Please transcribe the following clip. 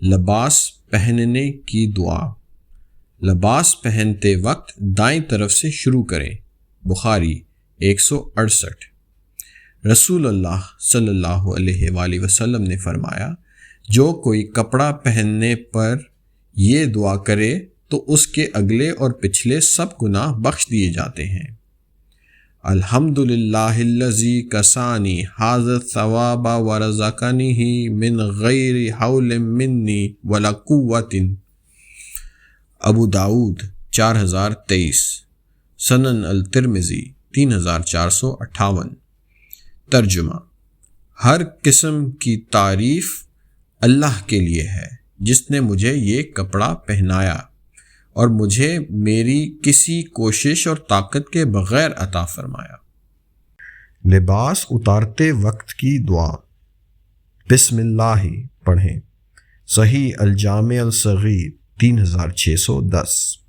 لباس پہننے کی دعا۔ لباس پہنتے وقت دائیں طرف سے شروع کریں۔ بخاری 168۔ رسول اللہ صلی اللہ علیہ وآلہ وسلم نے فرمایا، جو کوئی کپڑا پہننے پر یہ دعا کرے تو اس کے اگلے اور پچھلے سب گناہ بخش دیے جاتے ہیں۔ الحمدللہ الذی کسانی ھذا الثواب ورزقنیہ من غیر حول منی ولا قوۃ۔ ابو داؤد 4023، سنن الترمذی 3458۔ ترجمہ: ہر قسم کی تعریف اللہ کے لیے ہے جس نے مجھے یہ کپڑا پہنایا اور مجھے میری کسی کوشش اور طاقت کے بغیر عطا فرمایا۔ لباس اتارتے وقت کی دعا۔ بسم اللہ پڑھیں۔ صحیح الجامع الصغیر 3610۔